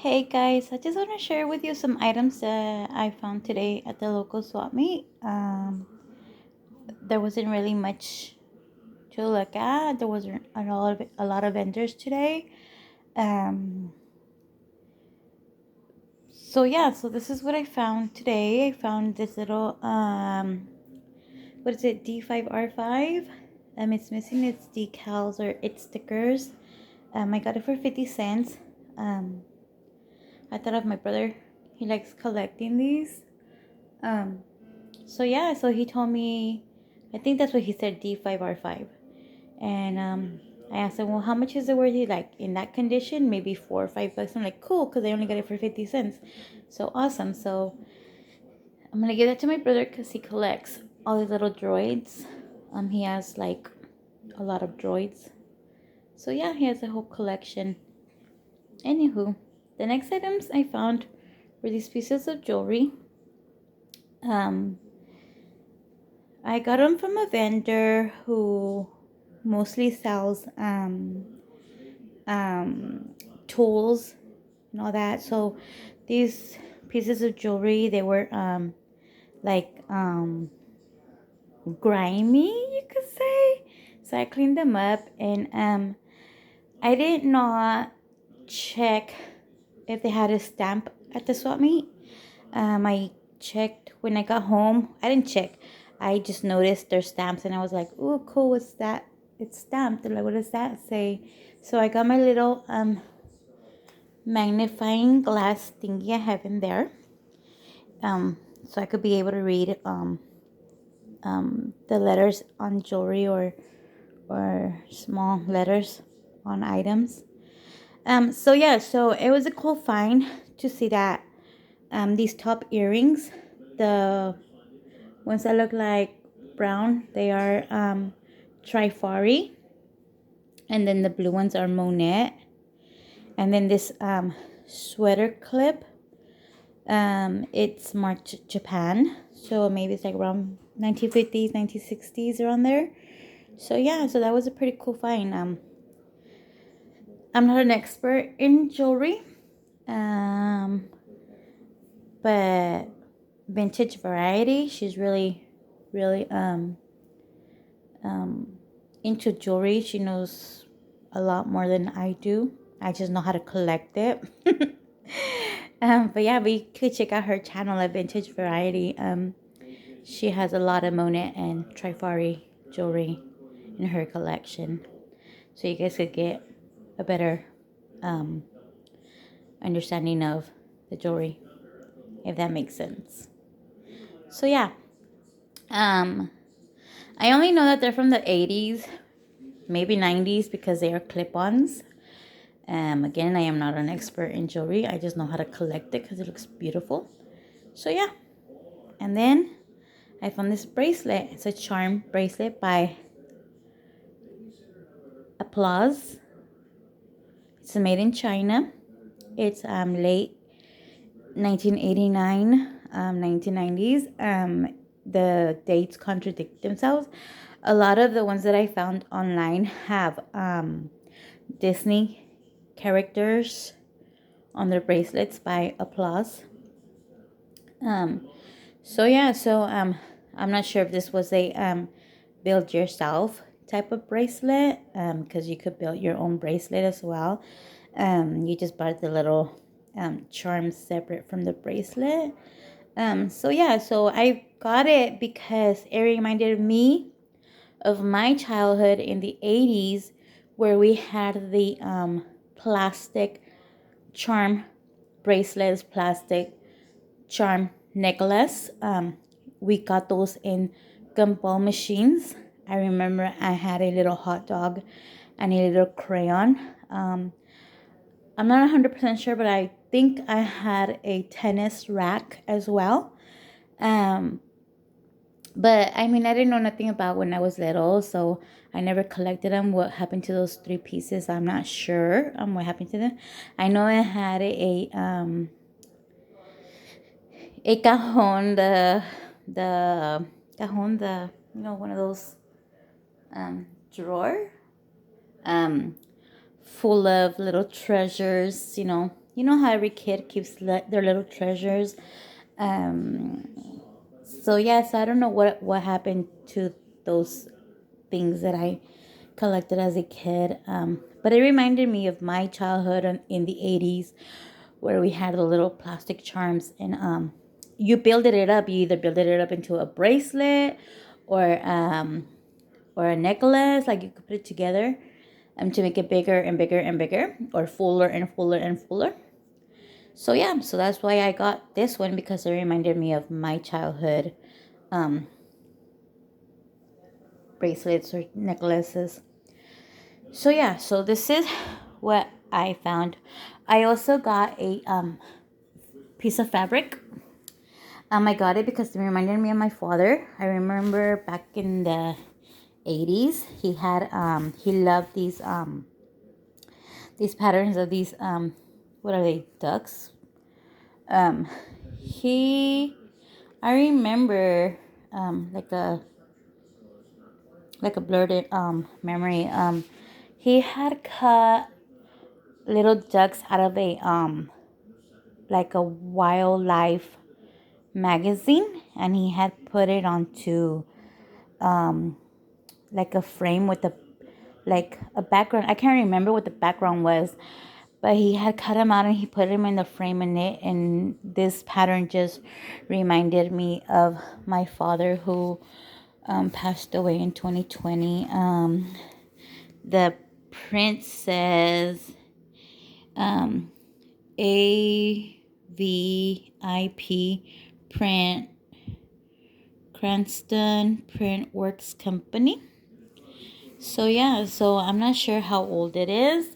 Hey guys, I just want to share with you some items that I found today at the local swap meet. There wasn't really much to look at. There wasn't a lot of vendors today. Um, so this is what I found today. I found this little what is it? D5R5. It's missing its decals or its stickers. I got it for 50 cents. Um, I thought of my brother. He likes collecting these. Um, so he told me, I think that's what he said, D5R5. And I asked him, well, how much is it worth? He's like, in that condition, maybe $4 or $5. I'm like, cool, because I only got it for 50 cents. So awesome. So I'm going to give that to my brother because he collects all these little droids. He has like a lot of droids. So yeah, he has a whole collection. Anywho, the next items I found were these pieces of jewelry. Um, I got them from a vendor who mostly sells um, tools and all that. So these pieces of jewelry, they were like grimy, you could say. So I cleaned them up, and I did not check if they had a stamp at the swap meet. I checked when I got home. I didn't check. I just noticed their stamps, and I was like, "Oh, cool! What's that? It's stamped." They're like, "What does that say?" So I got my little magnifying glass thingy I have in there, so I could be able to read the letters on jewelry or small letters on items. So it was a cool find to see that these top earrings, the ones that look like brown, they are Trifari, and then the blue ones are Monet, and then this sweater clip, it's marked Japan, so maybe it's like around 1950s, 1960s, around there. So yeah, so that was a pretty cool find. I'm not an expert in jewelry, um, but vintage variety, she's really into jewelry. She knows a lot more than I do. I just know how to collect it. But yeah, we could check out her channel at Vintage Variety. She has a lot of Monet and Trifari jewelry in her collection, so you guys could get a better um, understanding of the jewelry, if that makes sense. So yeah, um, I only know that they're from the 80s, maybe 90s, because they are clip-ons. Again, I am not an expert in jewelry. I just know how to collect it because it looks beautiful. So yeah. And then I found this bracelet. It's a charm bracelet by Applause. It's made in China. It's late 1989, 1990s. The dates contradict themselves. A lot of the ones that I found online have Disney characters on their bracelets by Applause. So I'm not sure if this was a build yourself type of bracelet, because you could build your own bracelet as well. You just bought the little charm separate from the bracelet. So I got it because it reminded me of my childhood in the 80s, where we had the plastic charm bracelets, plastic charm necklace. We got those in gumball machines. I remember I had a little hot dog and a little crayon. I'm not 100% sure, but I think I had a tennis rack as well. Um, but I mean, I didn't know nothing about when I was little, so I never collected them. What happened to those three pieces? I'm not sure. What happened to them? I know I had a cajon, the cajon, the one of those drawer, um, full of little treasures. you know how every kid keeps their little treasures. Um, so yeah, so I don't know what happened to those things that I collected as a kid. But it reminded me of my childhood in the 80s, where we had the little plastic charms, and you builded it up. You either builded it up into a bracelet or a necklace, like you could put it together to make it bigger and bigger and bigger, or fuller and fuller and fuller. So yeah, so that's why I got this one, because it reminded me of my childhood um, bracelets or necklaces. So yeah, so this is what I found. I also got a piece of fabric. I got it because it reminded me of my father. I remember back in the 80s, he had he loved these patterns of these what are they, ducks? Um, he I remember like a blurred memory. He had cut little ducks out of a like a wildlife magazine, and he had put it onto like a frame with a background. I can't remember what the background was, but he had cut him out and he put him in the frame in it. And this pattern just reminded me of my father, who passed away in 2020. The print says AVIP print, Cranston Print Works Company. So yeah, so I'm not sure how old it is,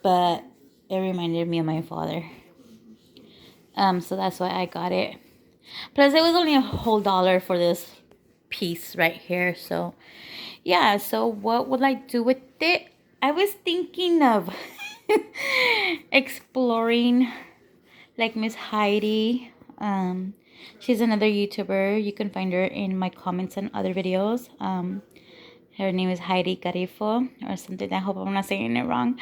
but it reminded me of my father. So that's why I got it. Plus, it was only a whole $1 for this piece right here. So yeah, so what would I do with it? I was thinking of exploring like Miss Heidi. She's another YouTuber. You can find her in my comments and other videos. Her name is Heidi Garifo or something. I hope I'm not saying it wrong.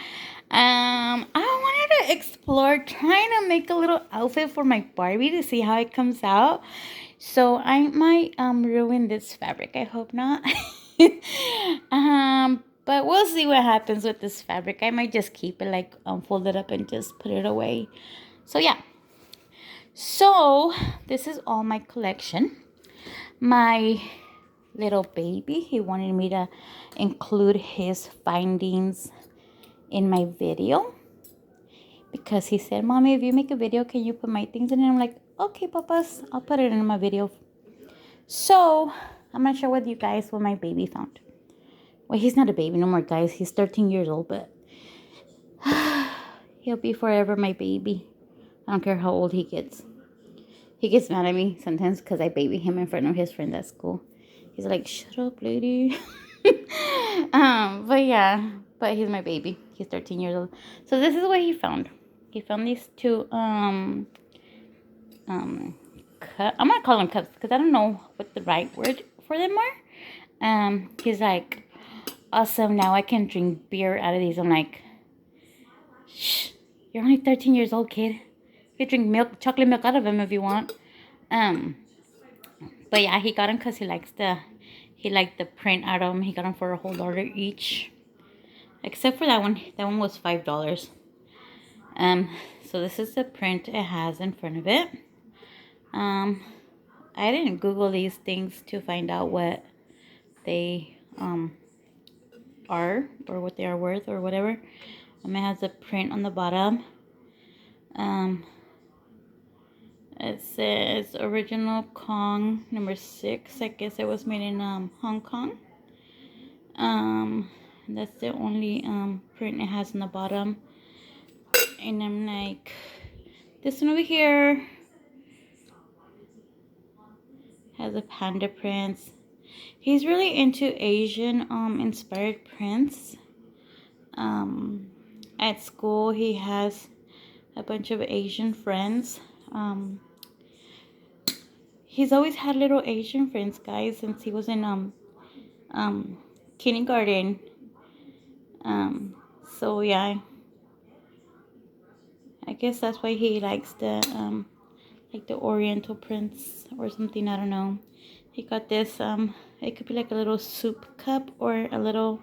I wanted to explore trying to make a little outfit for my Barbie to see how it comes out. So I might ruin this fabric. I hope not. But we'll see what happens with this fabric. I might just keep it like fold it up and just put it away. So yeah. So this is all my collection. My little baby, he wanted me to include his findings in my video, because he said, "Mommy, if you make a video, can you put my things in it?" I'm like, "Okay, papas, I'll put it in my video." So I'm not sure what you guys, what my baby found. Well, he's not a baby no more, guys. He's 13 years old, but he'll be forever my baby. I don't care how old he gets. He gets mad at me sometimes because I baby him in front of his friends at school. He's like, "Shut up, lady." But yeah, but he's my baby. He's 13 years old. So this is what he found. He found these two I'm gonna call them cups because I don't know what the right word for them are. He's like, "Awesome, now I can drink beer out of these." I'm like, "Shh, you're only 13 years old, kid. You can drink milk, chocolate milk out of them if you want." But yeah, he got them because he liked the print out of them. He got them for a whole $1 each, except for that one. That one was $5. So this is the print it has in front of it. I didn't Google these things to find out what they are, or what they are worth, or whatever. It has a print on the bottom. It says original Kong number 6. I guess it was made in Hong Kong. That's the only print it has on the bottom. And I'm like, this one over here has a panda prints. He's really into Asian inspired prints. At school he has a bunch of Asian friends. He's always had little Asian friends, guys, since he was in kindergarten. So yeah, I guess that's why he likes the like the oriental prints or something. I don't know. He got this it could be like a little soup cup or a little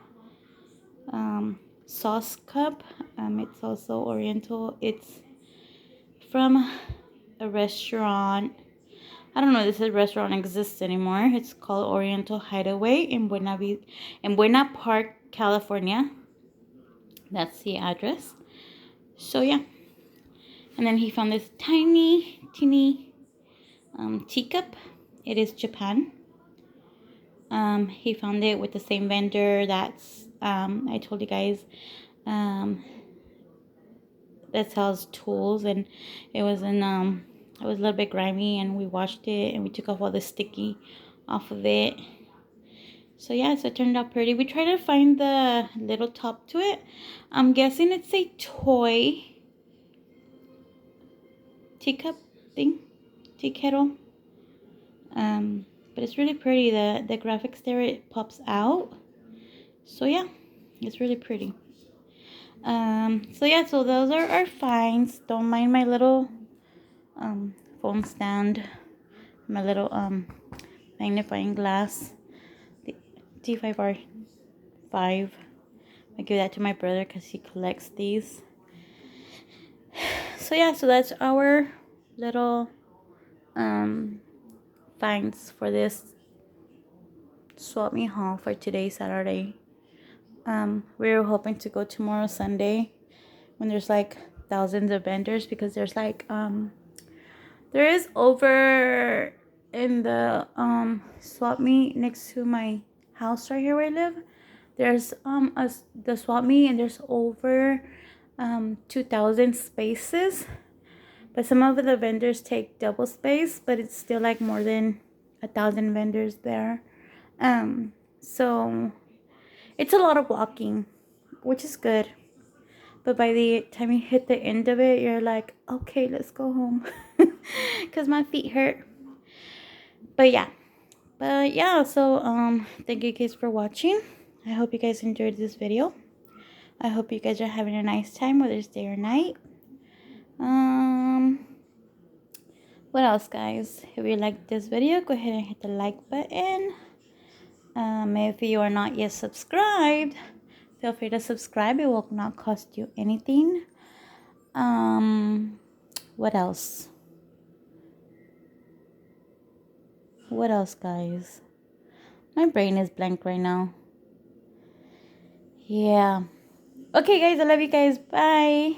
sauce cup. It's also oriental. It's from a restaurant. I don't know if this restaurant exists anymore. It's called Oriental Hideaway in Buena Park, California. That's the address. So yeah. And then he found this teeny teacup. It is Japan. He found it with the same vendor that's I told you guys that sells tools, and it was it was a little bit grimy, and we washed it and we took off all the sticky off of it. So yeah, so it turned out pretty. We tried to find the little top to it. I'm guessing it's a toy teacup thing, tea kettle. But it's really pretty. The graphics there, it pops out. So yeah, it's really pretty. So yeah, so those are our finds. Don't mind my little phone stand, my little magnifying glass, the T5R5. I give that to my brother because he collects these. So yeah, so that's our little finds for this swap me haul for today, Saturday. We were hoping to go tomorrow, Sunday, when there's like thousands of vendors, because there's like there is over in the swap meet next to my house right here where I live. There's the swap meet, and there's over 2,000 spaces, but some of the vendors take double space, but it's still like more than 1,000 vendors there. So it's a lot of walking, which is good. But by the time you hit the end of it, you're like, okay, let's go home. Because my feet hurt. But yeah, so thank you guys for watching. I hope you guys enjoyed this video. I hope you guys are having a nice time, whether it's day or night. What else, guys? If you liked this video, go ahead and hit the like button. If you are not yet subscribed, feel free to subscribe. It will not cost you anything. What else? What else, guys? My brain is blank right now. Yeah. Okay, guys, I love you guys. Bye.